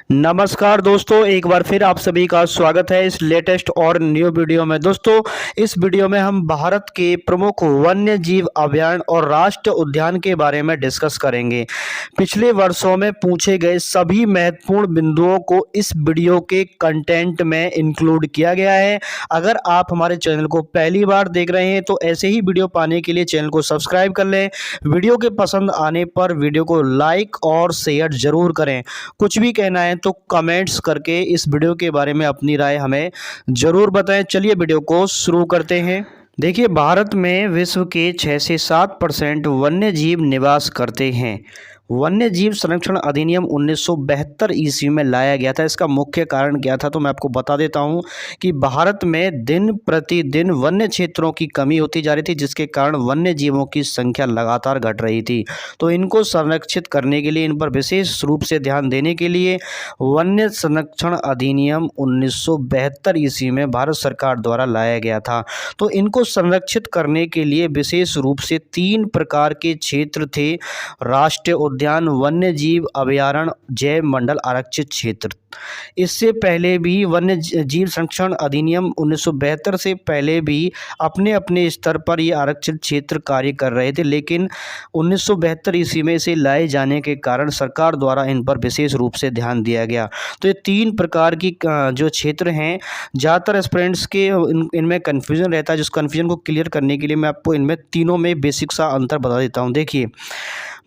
नमस्कार दोस्तों, एक बार फिर आप सभी का स्वागत है इस लेटेस्ट और न्यू वीडियो में। दोस्तों, इस वीडियो में हम भारत के प्रमुख वन्य जीव अभयारण्य और राष्ट्रीय उद्यान के बारे में डिस्कस करेंगे। पिछले वर्षों में पूछे गए सभी महत्वपूर्ण बिंदुओं को इस वीडियो के कंटेंट में इंक्लूड किया गया है। अगर आप हमारे चैनल को पहली बार देख रहे हैं तो ऐसे ही वीडियो पाने के लिए चैनल को सब्सक्राइब कर लें। वीडियो के पसंद आने पर वीडियो को लाइक और शेयर जरूर करें। कुछ भी कहना है तो कमेंट्स करके इस वीडियो के बारे में अपनी राय हमें ज़रूर बताएं। चलिए वीडियो को शुरू करते हैं। देखिए, भारत में विश्व के 6 से 7% वन्य जीव निवास करते हैं। वन्य जीव संरक्षण अधिनियम 1972 ईस्वी में लाया गया था। इसका मुख्य कारण क्या था तो मैं आपको बता देता हूं कि भारत में दिन प्रतिदिन वन्य क्षेत्रों की कमी होती जा रही थी, जिसके कारण वन्य जीवों की संख्या लगातार घट रही थी। तो इनको संरक्षित करने के लिए, इन पर विशेष रूप से ध्यान देने के लिए वन्य संरक्षण अधिनियम 1972 ईस्वी में भारत सरकार द्वारा लाया गया था। तो इनको संरक्षित करने के लिए विशेष रूप से 3 प्रकार के क्षेत्र थे: राष्ट्रीय उद्यान, वन्य जीव अभयारण्य, जैव मंडल आरक्षित क्षेत्र। इससे पहले भी वन्य जीव संरक्षण अधिनियम 1972 से पहले भी अपने अपने स्तर पर ये आरक्षित क्षेत्र कार्य कर रहे थे, लेकिन 1972 ईस्वी में इसे लाए जाने के कारण सरकार द्वारा इन पर विशेष रूप से ध्यान दिया गया। तो ये 3 प्रकार की जो क्षेत्र हैं, ज़्यादातर स्टूडेंट्स के इनमें कन्फ्यूजन रहता है। जिस कन्फ्यूजन को क्लियर करने के लिए मैं आपको इनमें तीनों में बेसिक सा अंतर बता देता हूँ। देखिए,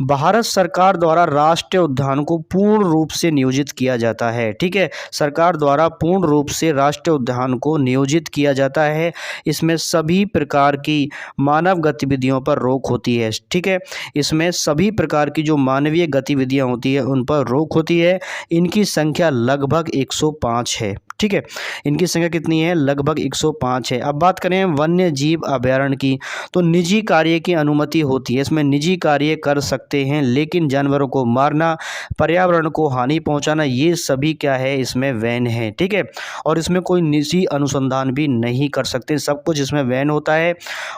भारत सरकार द्वारा राष्ट्रीय उद्यान को पूर्ण रूप से नियोजित किया जाता है। ठीक है, सरकार द्वारा पूर्ण रूप से राष्ट्रीय उद्यान को नियोजित किया जाता है। इसमें सभी प्रकार की मानव गतिविधियों पर रोक होती है। ठीक है, इसमें सभी प्रकार की जो मानवीय गतिविधियां होती है उन पर रोक होती है। इनकी संख्या लगभग 105 है। ठीक है, इनकी संख्या कितनी है? लगभग 105 है। अब बात करें वन्य जीव अभयारण्य की, तो निजी कार्य की अनुमति होती है। इसमें निजी कार्य कर सकते हैं, लेकिन जानवरों को मारना, पर्यावरण को हानि पहुंचाना, ये सभी क्या है? इसमें वैन है। ठीक है, और इसमें कोई निजी अनुसंधान भी नहीं कर सकते, सब कुछ इसमें वैन होता है।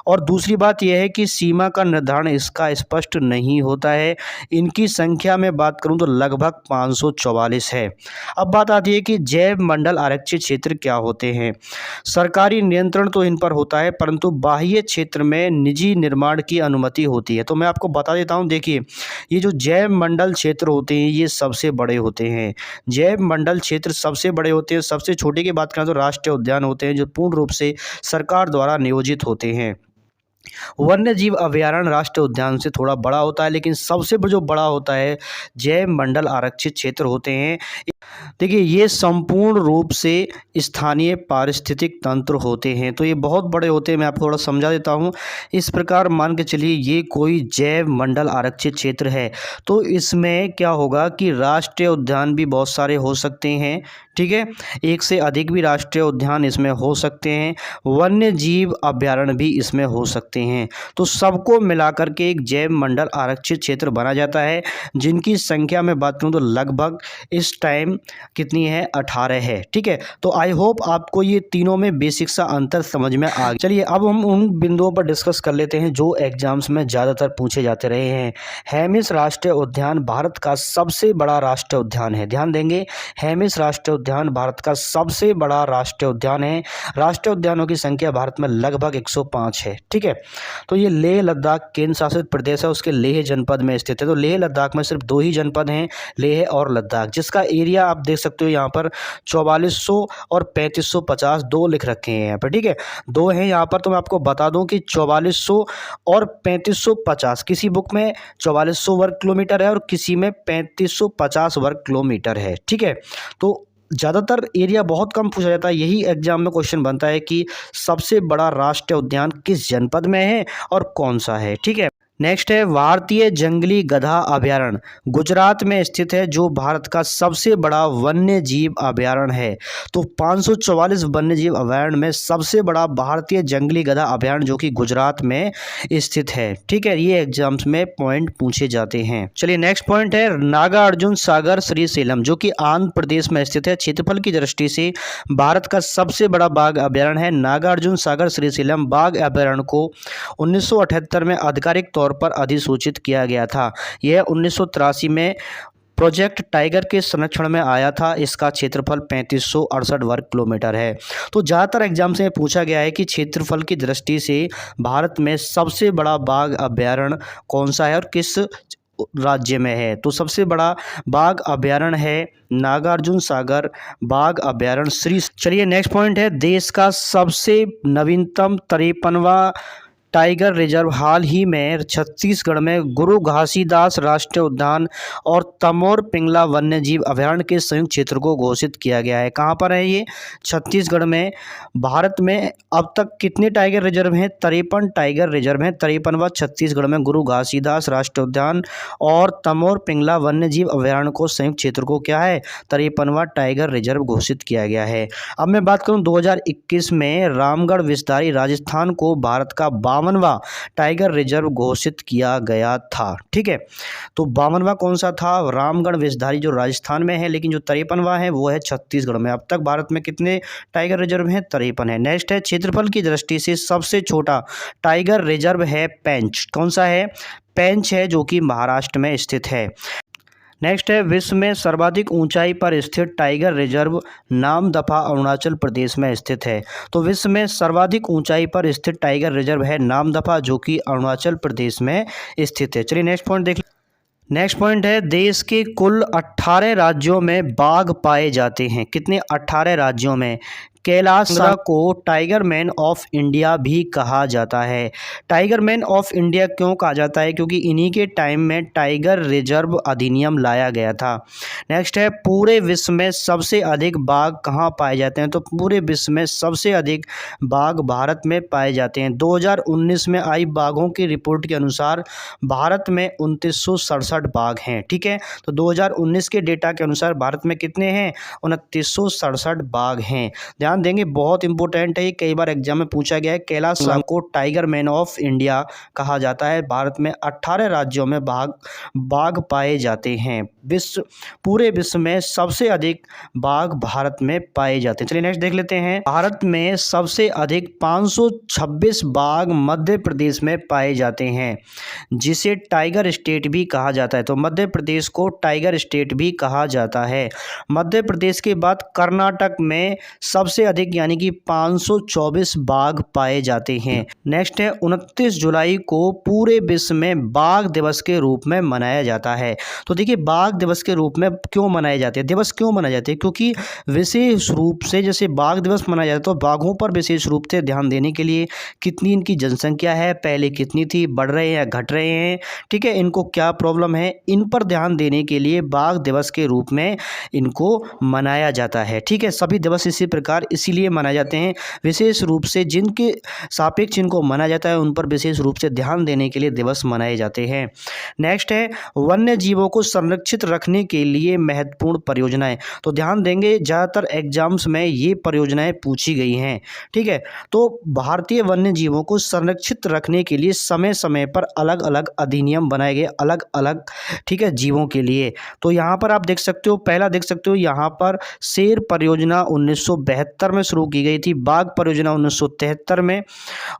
और दूसरी बात यह है कि सीमा का निर्धारण इसका स्पष्ट नहीं होता है। इनकी संख्या में बात करूं तो लगभग 544 है। अब बात आती है कि जैव मंडल आरक्षित क्षेत्र क्या होते हैं। सरकारी नियंत्रण तो इन पर होता है, परंतु बाह्य क्षेत्र में निजी निर्माण की अनुमति होती है। तो मैं आपको बता देता हूं, देखिए, ये जो जैव मंडल क्षेत्र होते हैं ये सबसे बड़े होते हैं। जैव मंडल क्षेत्र सबसे बड़े होते हैं। सबसे छोटे की बात करें तो राष्ट्रीय उद्यान होते हैं, जो पूर्ण रूप से सरकार द्वारा नियोजित होते हैं। वन्य जीव अभयारण्य राष्ट्रीय उद्यान से थोड़ा बड़ा होता है, लेकिन सबसे जो बड़ा होता है जैव मंडल आरक्षित क्षेत्र होते हैं। देखिए, ये संपूर्ण रूप से स्थानीय पारिस्थितिक तंत्र होते हैं, तो ये बहुत बड़े होते हैं। मैं आपको थोड़ा समझा देता हूँ। इस प्रकार मान के चलिए ये कोई जैव मंडल आरक्षित क्षेत्र है, तो इसमें क्या होगा कि राष्ट्रीय उद्यान भी बहुत सारे हो सकते हैं। ठीक है, एक से अधिक भी राष्ट्रीय उद्यान इसमें हो सकते हैं। वन्य जीव अभयारण्य भी इसमें हो सकते हैं। तो सबको मिलाकर के एक जैव मंडल आरक्षित क्षेत्र बना जाता है, जिनकी संख्या में बात करूँ तो लगभग इस टाइम कितनी है? 18 है। ठीक है, तो आई होप आपको ये तीनों में बेसिक सा अंतर समझ में आ गया। चलिए, अब हम उन बिंदुओं पर डिस्कस कर लेते हैं जो एग्जाम्स में ज़्यादातर पूछे जाते रहे हैं। हेमिस राष्ट्रीय उद्यान भारत का सबसे बड़ा राष्ट्रीय उद्यान है। ध्यान देंगे, हेमिस राष्ट्रीय उद्यान भारत का सबसे बड़ा राष्ट्रीय उद्यान है। राष्ट्रीय उद्यानों की संख्या भारत में लगभग 105 है। ठीक है, तो ये लेह लद्दाख केंद्र शासित प्रदेश है, उसके लेह जनपद में स्थित है। तो लेह लद्दाख में सिर्फ 2 ही जनपद हैं, लेह और लद्दाख, जिसका एरिया आप देख सकते हो यहाँ पर 4400 और 3550 2 लिख रखे हैं यहाँ पर। ठीक है, 2 हैं यहाँ पर। तो मैं आपको बता दूं कि 4400 और 3550, किसी बुक में 4400 वर्ग किलोमीटर है और किसी में 3550 वर्ग किलोमीटर है। ठीक है, तो ज़्यादातर एरिया बहुत कम पूछा जाता है। यही एग्जाम में क्वेश्चन बनता है कि सबसे बड़ा राष्ट्रीय उद्यान किस जनपद में है और कौन सा है। ठीक है, नेक्स्ट है भारतीय जंगली गधा अभयारण्य, गुजरात में स्थित है, जो भारत का सबसे बड़ा वन्य जीव अभयारण्य है। तो 544 वन्य जीव अभयारण्य में सबसे बड़ा भारतीय जंगली गधा अभयारण्य जो कि गुजरात में स्थित है। ठीक है, ये एग्जाम्स में पॉइंट पूछे जाते हैं। चलिए, नेक्स्ट पॉइंट है नागार्जुन सागर श्रीशैलम, जो कि आंध्र प्रदेश में स्थित है। क्षेत्रफल की दृष्टि से भारत का सबसे बड़ा बाघ अभयारण्य है नागार्जुन सागर श्रीशैलम। बाघ अभयारण्य को 1978 में आधिकारिक तौर पर अधिसूचित किया गया था। यह 1983 में प्रोजेक्ट टाइगर के संरक्षण में आया था। इसका क्षेत्रफल 3568 वर्ग किलोमीटर है। तो ज़्यादातर एग्जाम से पूछा गया है कि क्षेत्रफल की दृष्टि से भारत में सबसे बड़ा बाघ अभयारण्य कौन सा है और किस राज्य में है। तो सबसे बड़ा बाघ अभयारण्य है नागार्जुन सागर बाघ अभयारण्य श्री। चलिए नेक्स्ट पॉइंट है, देश का सबसे नवीनतम 53वां टाइगर रिजर्व हाल ही में छत्तीसगढ़ में गुरु घासीदास राष्ट्रीय उद्यान और तमोर पिंगला वन्यजीव अभयारण्य के संयुक्त क्षेत्र को घोषित किया गया है। कहाँ पर है ये? छत्तीसगढ़ में। भारत में अब तक कितने टाइगर रिजर्व हैं? 53 टाइगर रिजर्व हैं। 53वां छत्तीसगढ़ में गुरु घासीदास राष्ट्रीय उद्यान और तमोर पिंगला वन्यजीव अभयारण्य को संयुक्त क्षेत्र को क्या है? 53वां टाइगर रिजर्व घोषित किया गया है। अब मैं बात करूं 2021 में रामगढ़ विस्तारी राजस्थान को भारत का 52वां टाइगर रिजर्व घोषित किया गया था। ठीक है, तो 52वां कौन सा था? रामगढ़ विस्तारी जो राजस्थान में है, लेकिन जो 53वां है वो है छत्तीसगढ़ में। अब तक भारत में कितने टाइगर रिजर्व हैं? 53 है। नेक्स्ट है, क्षेत्रफल की दृष्टि से सबसे छोटा टाइगर रिजर्व है पेंच। कौन सा है? पेंच है, जो कि महाराष्ट्र में स्थित है। नेक्स्ट है, विश्व में सर्वाधिक ऊंचाई पर स्थित टाइगर रिजर्व नामदफा अरुणाचल प्रदेश में स्थित है। तो विश्व में सर्वाधिक ऊंचाई पर स्थित टाइगर रिजर्व है नामदफा, जो कि अरुणाचल प्रदेश में स्थित है। चलिए नेक्स्ट पॉइंट देख। नेक्स्ट पॉइंट है, देश के कुल 18 राज्यों में बाघ पाए जाते हैं। कितने? 18 राज्यों में। कैलाश सांगरा को टाइगर मैन ऑफ इंडिया भी कहा जाता है। टाइगर मैन ऑफ इंडिया क्यों कहा जाता है? क्योंकि इन्हीं के टाइम में टाइगर रिजर्व अधिनियम लाया गया था। नेक्स्ट है, पूरे विश्व में सबसे अधिक बाघ कहाँ पाए जाते हैं? तो पूरे विश्व में सबसे अधिक बाघ भारत में पाए जाते हैं। 2019 में आई बाघों की रिपोर्ट के अनुसार भारत में 2967 बाघ हैं। ठीक है, तो 2019 के डेटा के अनुसार भारत में कितने हैं? 2967 बाघ हैं। ध्यान देंगे, बहुत इंपॉर्टेंट है, कई बार एग्जाम में पूछा गया है। कैलाश सांगरा को टाइगर मैन ऑफ इंडिया कहा जाता है। भारत में 18 राज्यों में बाघ पाए जाते हैं। पूरे विश्व में सबसे अधिक बाघ भारत में पाए जाते हैं। चलिए नेक्स्ट देख लेते हैं, भारत में सबसे अधिक 526 बाघ मध्य प्रदेश में पाए जाते हैं, जिसे टाइगर स्टेट भी कहा जाता है। तो मध्य प्रदेश को टाइगर स्टेट भी कहा जाता है। मध्य प्रदेश के बाद कर्नाटक में सबसे अधिक यानी कि 524 बाघ पाए जाते हैं। नेक्स्ट है, 29 जुलाई को पूरे विश्व में बाघ दिवस के रूप में मनाया जाता है। तो देखिए, बाघ दिवस के रूप में क्यों मनाए जाते हैं? दिवस क्यों मनाए जाते हैं? क्योंकि विशेष रूप से जैसे बाघ दिवस मनाया जाता है तो बाघों पर विशेष रूप से ध्यान देने के लिए, कितनी इनकी जनसंख्या है, पहले कितनी थी, बढ़ रहे हैं या घट रहे हैं, ठीक है, इनको क्या प्रॉब्लम है, इन पर ध्यान देने के लिए बाघ दिवस के रूप में इनको मनाया जाता है। ठीक है, सभी दिवस इसी प्रकार इसीलिए मनाए जाते हैं, विशेष रूप से जिनके सापेक्ष इनको मनाया जाता है उन पर विशेष रूप से ध्यान देने के लिए दिवस मनाए जाते हैं। नेक्स्ट है, वन्य जीवों को संरक्षित रखने के लिए महत्वपूर्ण परियोजनाएं। तो ध्यान देंगे, ज़्यादातर एग्जाम्स में ये परियोजनाएं पूछी गई हैं। ठीक है, तो भारतीय वन्य जीवों को संरक्षित रखने के लिए समय समय पर अलग अलग अधिनियम बनाए गए, अलग अलग, ठीक है, जीवों के लिए। तो यहाँ पर आप देख सकते हो, पहला देख सकते हो यहाँ पर शेर परियोजना 1972 में शुरू की गई थी, बाघ परियोजना 1973 में,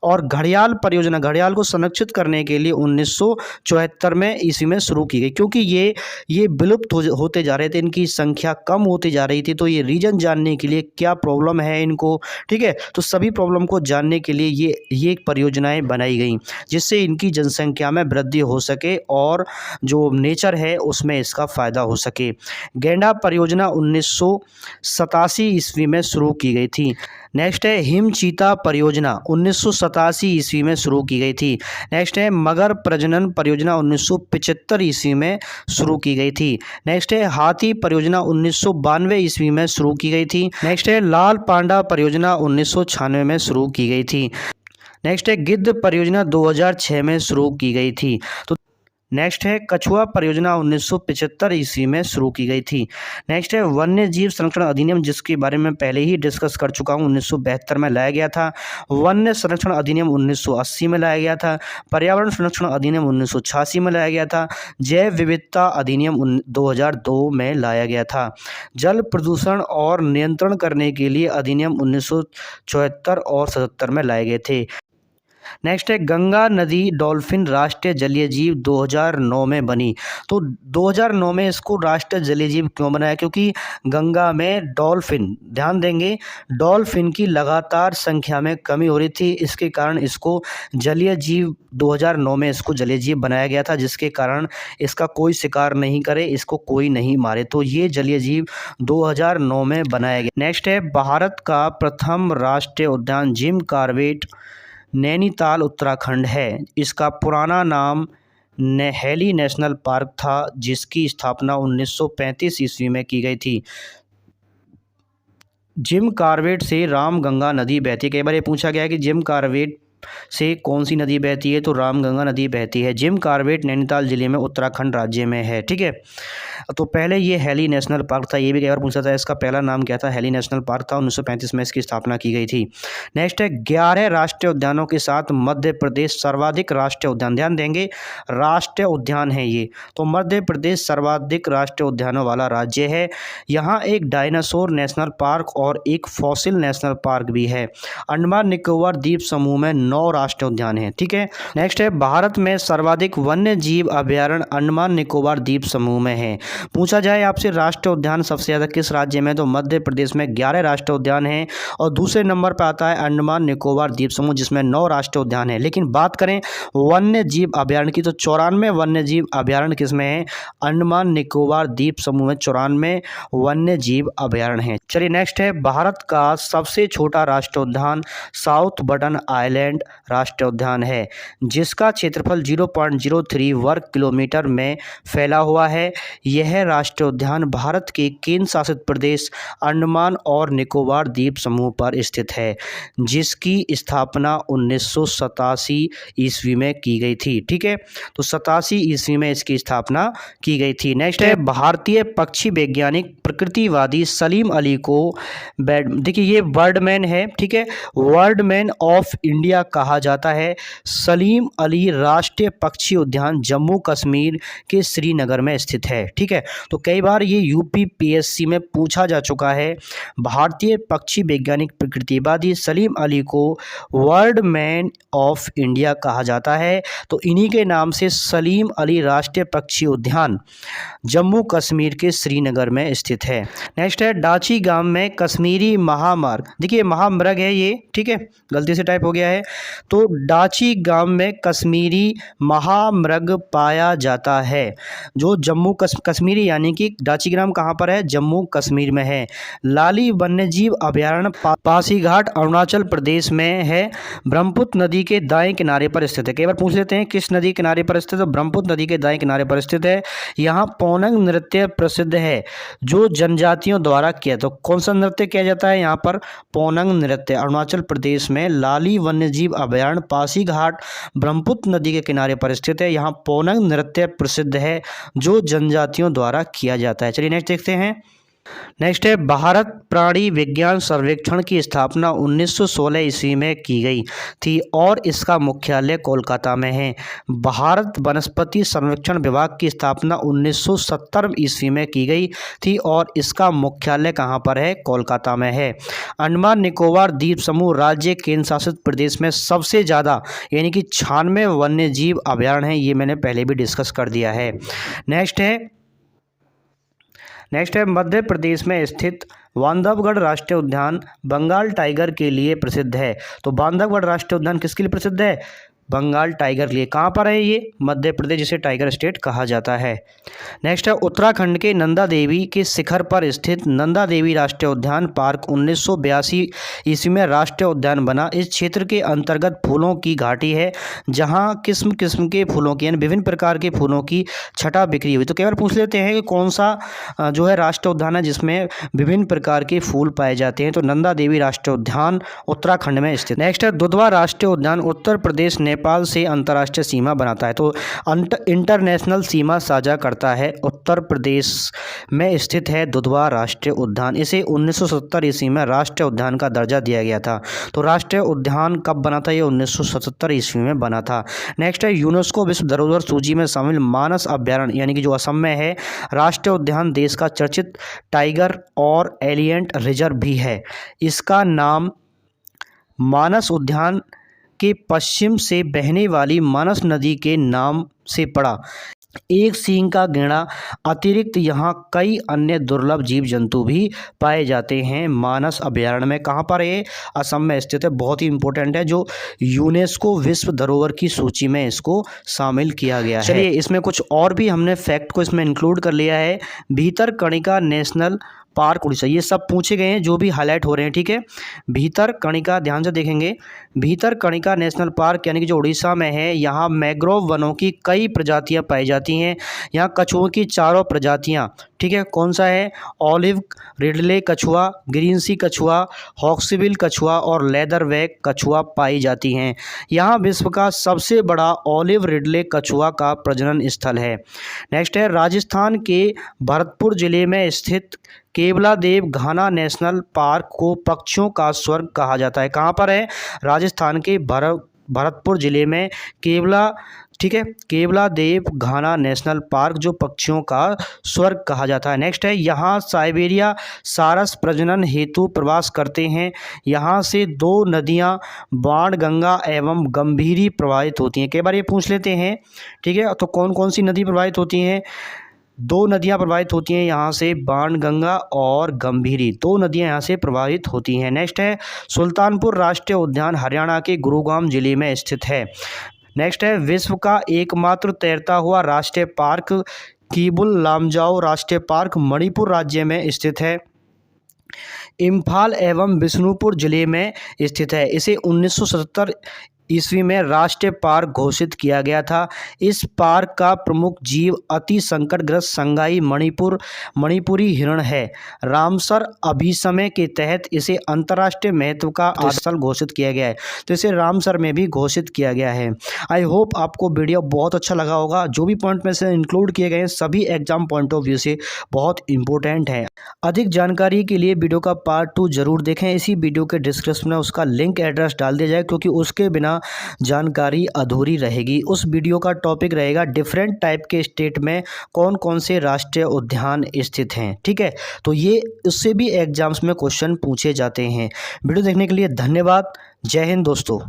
और घड़ियाल परियोजना, घड़ियाल को संरक्षित करने के लिए 1974 में ईस्वी में शुरू की गई। क्योंकि ये विलुप्त होते जा रहे थे, इनकी संख्या कम होती जा रही थी, तो ये रीजन जानने के लिए क्या प्रॉब्लम है इनको, ठीक है, तो सभी प्रॉब्लम को जानने के लिए ये परियोजनाएं बनाई गई, जिससे इनकी जनसंख्या में वृद्धि हो सके और जो नेचर है उसमें इसका फ़ायदा हो सके। गैंडा परियोजना 1987 ईस्वी में शुरू की गई थी। नेक्स्ट है, हिम चीता परियोजना 1987 ईस्वी में शुरू की गई थी। नेक्स्ट है, मगर प्रजनन परियोजना 1975 ईस्वी में शुरू की गई थी। नेक्स्ट है, हाथी परियोजना 1992 ईस्वी में शुरू की गई थी। नेक्स्ट है, लाल पांडा परियोजना 1996 में शुरू की गई थी। नेक्स्ट है, गिद्ध परियोजना 2006 में शुरू की गई थी। तो नेक्स्ट है, कछुआ परियोजना 1975 ईस्वी में शुरू की गई थी। नेक्स्ट है, वन्य जीव संरक्षण अधिनियम, जिसके बारे में पहले ही डिस्कस कर चुका हूँ, 1972 में लाया गया था। वन्य संरक्षण अधिनियम 1980 में लाया गया था। पर्यावरण संरक्षण अधिनियम 1986 में लाया गया था। जैव विविधता अधिनियम 2002 में लाया गया था। जल प्रदूषण और नियंत्रण करने के लिए अधिनियम 1974 और 77 में लाए गए थे। नेक्स्ट है गंगा नदी डॉल्फिन राष्ट्रीय जलीय जीव 2009 में बनी। तो 2009 में इसको राष्ट्रीय जलीय जीव क्यों बनाया? क्योंकि गंगा में डॉल्फिन, ध्यान देंगे, डॉल्फिन की लगातार संख्या में कमी हो रही थी, इसके कारण इसको जलीय जीव 2009 में इसको जलीय जीव बनाया गया था, जिसके कारण इसका कोई शिकार नहीं करे, इसको कोई नहीं मारे। तो ये जलीय जीव 2009 में बनाया गया। नेक्स्ट है भारत का प्रथम राष्ट्रीय उद्यान जिम कॉर्बेट नैनीताल उत्तराखंड है। इसका पुराना नाम हेली नेशनल पार्क था, जिसकी स्थापना 1935 ईस्वी में की गई थी। जिम कॉर्बेट से रामगंगा नदी बहती है। कई बार ये पूछा गया है कि जिम कॉर्बेट से कौन सी नदी बहती है, तो रामगंगा नदी बहती है। जिम कॉर्बेट नैनीताल जिले में उत्तराखंड राज्य में है, ठीक है। तो पहले ये हेली नेशनल पार्क था, ये भी कई बार पूछा था, इसका पहला नाम क्या था? हेली नेशनल पार्क था, 1935 में इसकी स्थापना की गई थी। नेक्स्ट है 11 राष्ट्रीय उद्यानों के साथ मध्य प्रदेश सर्वाधिक राष्ट्रीय उद्यान, ध्यान देंगे राष्ट्रीय उद्यान है ये, तो मध्य प्रदेश सर्वाधिक राष्ट्रीय उद्यानों वाला राज्य है। यहाँ एक डायनासोर नेशनल पार्क और एक फॉसिल नेशनल पार्क भी है। अंडमान निकोबार द्वीप समूह में 9 राष्ट्रीय उद्यान हैं, ठीक है। नेक्स्ट है भारत में सर्वाधिक वन्य जीव अभ्यारण्य अंडमान निकोबार द्वीप समूह में है। पूछा जाए आपसे राष्ट्रीय उद्यान सबसे ज़्यादा किस राज्य में, तो मध्य प्रदेश में 11 राष्ट्रीय उद्यान हैं और दूसरे नंबर पर आता है अंडमान निकोबार द्वीप समूह, जिसमें 9 राष्ट्रीय उद्यान हैं। लेकिन बात करें वन्य जीव अभ्यारण्य की, तो 94 वन्य जीव अभ्यारण्य किसमें है? अंडमान निकोबार द्वीप समूह में 94 वन्य जीव अभ्यारण्य हैं। चलिए नेक्स्ट है भारत का सबसे छोटा राष्ट्रीय उद्यान साउथ बटन आइलैंड राष्ट्रीय उद्यान है, जिसका क्षेत्रफल 0.03 वर्ग किलोमीटर में फैला हुआ है। यह राष्ट्रीय उद्यान भारत के केंद्र शासित प्रदेश अंडमान और निकोबार द्वीप समूह पर स्थित है, जिसकी स्थापना 1987 ईस्वी में की गई थी, ठीक है। तो 87 ईस्वी में इसकी स्थापना की गई थी। नेक्स्ट है भारतीय पक्षी वैज्ञानिक प्रकृतिवादी सलीम अली को देखिए ये बर्डमैन है, ठीक है, बर्डमैन ऑफ इंडिया कहा जाता है। सलीम अली राष्ट्रीय पक्षी उद्यान जम्मू कश्मीर के श्रीनगर में स्थित है, ठीक है। तो कई बार ये यूपीपीएससी में पूछा जा चुका है। भारतीय पक्षी वैज्ञानिक प्रकृतिवादी सलीम अली को बर्डमैन ऑफ इंडिया कहा जाता है, तो इन्हीं के नाम से सलीम अली राष्ट्रीय पक्षी उद्यान जम्मू कश्मीर के श्रीनगर में स्थित है। नेक्स्ट है डाची गांव में कश्मीरी महामृग, देखिए महामृग है ये, ठीक है, गलती से टाइप हो गया है। तो डाची गांव में कश्मीरी महामृग पाया जाता है, जो जम्मू कश्मीरी यानी कि डाची ग्राम कहाँ पर है? जम्मू कश्मीर में है। लाली वन्यजीव अभयारण्य पासीघाट अरुणाचल प्रदेश में है, ब्रह्मपुत्र नदी के दाएं किनारे पर स्थित है। कई बार पूछ लेते हैं किस नदी किनारे पर स्थित है, ब्रह्मपुत्र नदी के दाएं किनारे पर स्थित है। यहाँ पोनंग नृत्य प्रसिद्ध है, जो जनजातियों द्वारा किया, तो कौन सा नृत्य किया जाता है यहाँ पर? पोनंग नृत्य। अरुणाचल प्रदेश में लाली वन्यजीव अभयारण्य पासीघाट ब्रह्मपुत्र नदी के किनारे पर स्थित है। यहाँ पोनंग नृत्य प्रसिद्ध है, जो जनजातियों द्वारा किया जाता है। चलिए नेक्स्ट देखते हैं। नेक्स्ट है भारत प्राणी विज्ञान सर्वेक्षण की स्थापना 1916 ईस्वी में की गई थी और इसका मुख्यालय कोलकाता में है। भारत वनस्पति सर्वेक्षण विभाग की स्थापना 1970 ईस्वी में की गई थी और इसका मुख्यालय कहाँ पर है? कोलकाता में है। अंडमान निकोबार द्वीप समूह राज्य केंद्र शासित प्रदेश में सबसे ज़्यादा यानी कि 96 वन्य जीव अभयारण्य हैं, ये मैंने पहले भी डिस्कस कर दिया है। नेक्स्ट है मध्य प्रदेश में स्थित बांधवगढ़ राष्ट्रीय उद्यान बंगाल टाइगर के लिए प्रसिद्ध है। तो बांधवगढ़ राष्ट्रीय उद्यान किसके लिए प्रसिद्ध है? बंगाल टाइगर के लिए। कहाँ पर है ये? मध्य प्रदेश, जिसे टाइगर स्टेट कहा जाता है। नेक्स्ट है उत्तराखंड के नंदा देवी के शिखर पर स्थित नंदा देवी राष्ट्रीय उद्यान पार्क 1982 ईस्वी में राष्ट्रीय उद्यान बना। इस क्षेत्र के अंतर्गत फूलों की घाटी है, जहाँ किस्म किस्म के फूलों की यानी विभिन्न प्रकार के फूलों की छटा बिखरी हुई। तो कई बार पूछ लेते हैं कि कौन सा जो है राष्ट्रीय उद्यान है जिसमें विभिन्न प्रकार के फूल पाए जाते हैं, तो नंदा देवी राष्ट्रीय उद्यान उत्तराखंड में स्थित। नेक्स्ट है दुधवा राष्ट्रीय उद्यान उत्तर प्रदेश नेपाल से अंतर्राष्ट्रीय सीमा बनाता है, तो इंटरनेशनल सीमा साझा करता है। उत्तर प्रदेश में स्थित है दुधवा राष्ट्रीय उद्यान। इसे 1970 ईस्वी में राष्ट्रीय उद्यान का दर्जा दिया गया था। तो राष्ट्रीय उद्यान कब बना था? ये 1977 ईस्वी में बना था। नेक्स्ट है यूनेस्को विश्व धरोहर सूची में शामिल मानस अभ्यारण्य यानी कि जो असम में है राष्ट्रीय उद्यान देश का चर्चित टाइगर और एलिफेंट रिजर्व भी है। इसका नाम मानस उद्यान के पश्चिम से बहने वाली मानस नदी के नाम से पड़ा। एक सींग का गैंडा अतिरिक्त यहाँ कई अन्य दुर्लभ जीव जंतु भी पाए जाते हैं मानस अभयारण्य में। कहाँ पर है? असम में स्थित है। बहुत ही इंपॉर्टेंट है, जो यूनेस्को विश्व धरोहर की सूची में इसको शामिल किया गया है। चलिए इसमें कुछ और भी हमने फैक्ट को इसमें इंक्लूड कर लिया है। भीतरकणिका नेशनल पार्क उड़ीसा, ये सब पूछे गए हैं जो भी हाईलाइट हो रहे हैं, ठीक है। भीतरकणिका, ध्यान से देखेंगे, भीतरकणिका नेशनल पार्क यानी कि जो उड़ीसा में है, यहाँ मैंग्रोव वनों की कई प्रजातियां पाई जाती हैं। यहाँ कछुओं की 4 प्रजातियां, ठीक है, कौन सा है? ऑलिव रिडले कछुआ, ग्रीन सी कछुआ, हॉक्सबिल कछुआ और लेदरबैक कछुआ पाई जाती हैं। यहाँ विश्व का सबसे बड़ा ऑलिव रिडले कछुआ का प्रजनन स्थल है। नेक्स्ट है, राजस्थान के भरतपुर जिले में स्थित केवलादेव घाना नेशनल पार्क को पक्षियों का स्वर्ग कहा जाता है। कहाँ पर है? राजस्थान के भरतपुर जिले में ठीक है, केवलादेव घाना नेशनल पार्क, जो पक्षियों का स्वर्ग कहा जाता है। नेक्स्ट है, यहाँ साइबेरिया सारस प्रजनन हेतु प्रवास करते हैं। यहाँ से 2 नदियाँ बाणगंगा एवं गंभीरी प्रवाहित होती हैं। कई बार ये पूछ लेते हैं, ठीक है, तो कौन कौन सी नदी प्रवाहित होती हैं? 2 नदियां प्रवाहित होती हैं यहाँ से, बाणगंगा और गंभीरी, 2 नदियां यहाँ से प्रवाहित होती हैं। नेक्स्ट है, सुल्तानपुर राष्ट्रीय उद्यान हरियाणा के गुरुग्राम जिले में स्थित है। नेक्स्ट है, विश्व का एकमात्र तैरता हुआ राष्ट्रीय पार्क कीबुल लामजाओ राष्ट्रीय पार्क मणिपुर राज्य में स्थित है। इम्फाल एवं बिष्णुपुर जिले में स्थित है। इसे 1977 ईस्वी में राष्ट्रीय पार्क घोषित किया गया था। इस पार्क का प्रमुख जीव अति संकटग्रस्त संगाई मणिपुरी हिरण है। रामसर अभिसमय के तहत इसे अंतर्राष्ट्रीय महत्व का स्थल घोषित किया गया है, तो इसे रामसर में भी घोषित किया गया है। आई होप आपको वीडियो बहुत अच्छा लगा होगा। जो भी पॉइंट में से इंक्लूड किए गए हैं सभी एग्जाम पॉइंट ऑफ व्यू से बहुत इंपॉर्टेंट है। अधिक जानकारी के लिए वीडियो का पार्ट 2 जरूर देखें। इसी वीडियो के डिस्क्रिप्शन में उसका लिंक एड्रेस डाल दिया जाए, क्योंकि उसके बिना जानकारी अधूरी रहेगी। उस वीडियो का टॉपिक रहेगा डिफरेंट टाइप के स्टेट में कौन कौन से राष्ट्रीय उद्यान स्थित हैं, ठीक है। तो ये उससे भी एग्जाम्स में क्वेश्चन पूछे जाते हैं। वीडियो देखने के लिए धन्यवाद। जय हिंद दोस्तों।